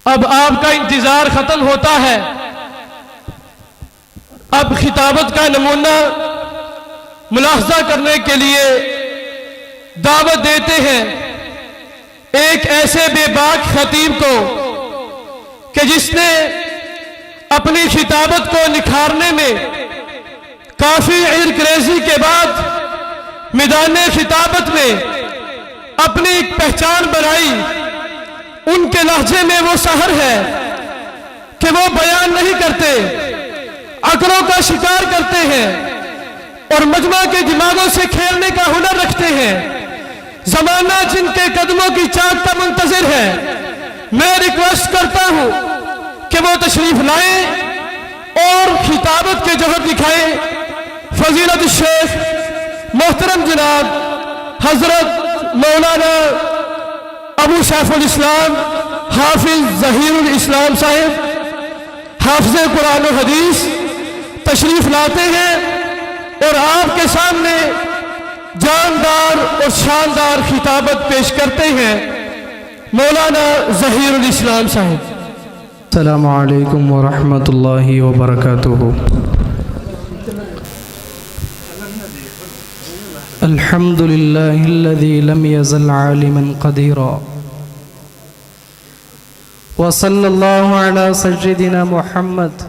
اب آپ کا انتظار ختم ہوتا ہے. اب خطابت کا نمونہ ملاحظہ کرنے کے لیے دعوت دیتے ہیں ایک ایسے بے باک خطیب کو کہ جس نے اپنی خطابت کو نکھارنے میں کافی انکریزی کے بعد میدان خطابت میں اپنی ایک پہچان بنائی. ان کے لہجے میں وہ سحر ہے کہ وہ بیان نہیں کرتے، عقلوں کا شکار کرتے ہیں اور مجمع کے دماغوں سے کھیلنے کا ہنر رکھتے ہیں. زمانہ جن کے قدموں کی چاک کا منتظر ہے. میں ریکویسٹ کرتا ہوں کہ وہ تشریف لائیں اور خطابت کے جوہر دکھائیں. فضیلت الشیخ محترم جناب حضرت مولانا ابو سیف الاسلام حافظ ظہیر الاسلام صاحب حافظ قرآن و حدیث تشریف لاتے ہیں اور آپ کے سامنے جاندار اور شاندار خطابت پیش کرتے ہیں. مولانا ظہیر الاسلام صاحب. السلام علیکم ورحمۃ اللہ وبرکاتہ. الحمد للہ الذی لم یزل عالما قدیرا وصلی اللہ علی سیدنا محمد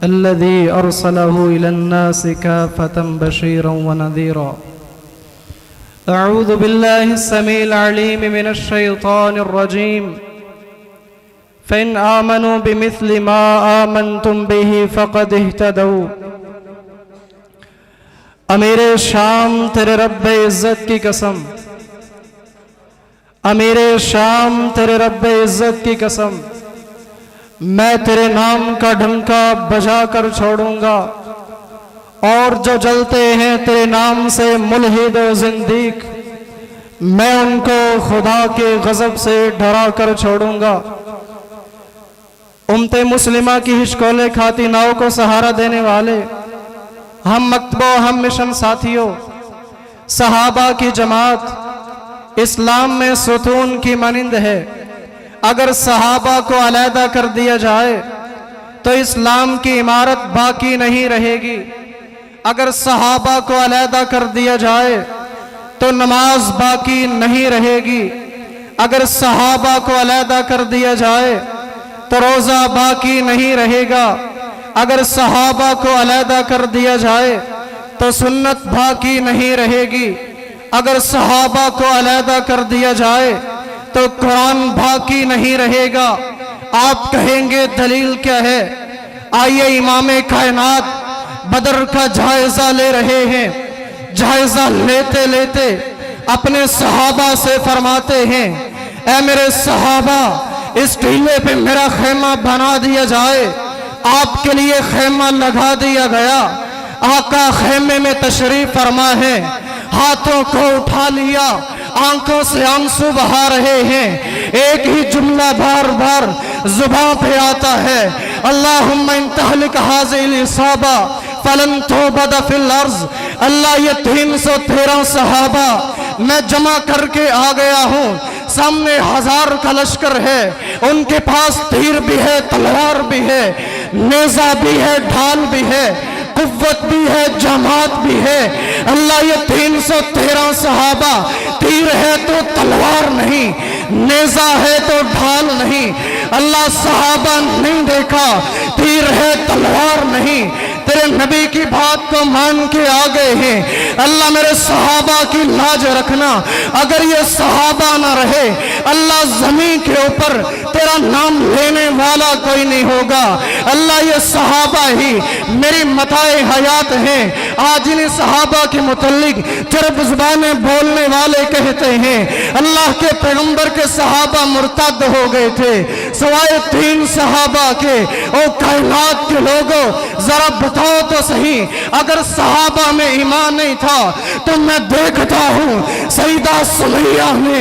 الذي أرسله إلى الناس كافة بشيرا ونذيرا. أعوذ بالله السميع العليم من الشيطان الرجيم. فإن آمنوا بمثل ما آمنتم به فقد اهتدوا. امیر شام تیرے رب عزت کی قسم، امیر شام تیرے رب عزت کی قسم، میں تیرے نام کا ڈنکا بجا کر چھوڑوں گا اور جو جلتے ہیں تیرے نام سے ملحد و زندیق، میں ان کو خدا کے غضب سے ڈرا کر چھوڑوں گا. امت مسلمہ کی ہچکولے کھاتی ناؤ کو سہارا دینے والے ہم مکتب و ہم مشن ساتھیوں، صحابہ کی جماعت اسلام میں ستون کی مانند ہے. اگر صحابہ کو علیحدہ کر دیا جائے تو اسلام کی عمارت باقی نہیں رہے گی. اگر صحابہ کو علیحدہ کر دیا جائے تو نماز باقی نہیں رہے گی. اگر صحابہ کو علیحدہ کر دیا جائے تو روزہ باقی نہیں رہے گا. اگر صحابہ کو علیحدہ کر دیا جائے تو سنت باقی نہیں رہے گی. اگر صحابہ کو علیحدہ کر دیا جائے تو قرآن باقی نہیں رہے گا. آپ کہیں گے دلیل کیا ہے؟ آئیے امام کائنات بدر کا جائزہ لے رہے ہیں. جائزہ لیتے لیتے اپنے صحابہ سے فرماتے ہیں اے میرے صحابہ، اس ٹیلے پہ میرا خیمہ بنا دیا جائے. آپ کے لیے خیمہ لگا دیا گیا. آقا خیمے میں تشریف فرما ہے، ہاتھوں کو اٹھا لیا، آنکھوں سے آنسو بہا رہے ہیں. ایک ہی جملہ بار بار زبان پہ آتا ہے، اللہم ان تہلک ھذہ العصابہ فلن تعبد فی الارض. اللہ یہ 313 صحابہ میں جمع کر کے آ گیا ہوں. سامنے 1000 کا لشکر ہے، ان کے پاس تیر بھی ہے، تلوار بھی ہے، نیزہ بھی ہے، ڈھال بھی ہے، قوت بھی ہے، جماعت بھی ہے. اللہ یہ 313 صحابہ، تیر ہے تو تلوار نہیں، نیزہ ہے تو ڈھال نہیں. اللہ صحابہ نہیں دیکھا، تیر ہے تلوار نہیں. تیرے نبی کی بات کو مان کے آ گئے ہیں. اللہ میرے صحابہ کی لاج رکھنا. اگر یہ صحابہ نہ رہے اللہ زمین کے اوپر تیرا نام لینے والا کوئی نہیں ہوگا. اللہ یہ صحابہ ہی میری متاع حیات ہیں. آج انہیں صحابہ کے متعلق چرب زبانیں بولنے والے کہتے ہیں اللہ کے پیغمبر کے صحابہ مرتد ہو گئے تھے سوائے 3 صحابہ کے. او کائنات کے لوگوں ذرا بتاؤ تو صحیح، اگر صحابہ میں ایمان نہیں تھا تو میں دیکھتا ہوں سیدہ سمیہ نے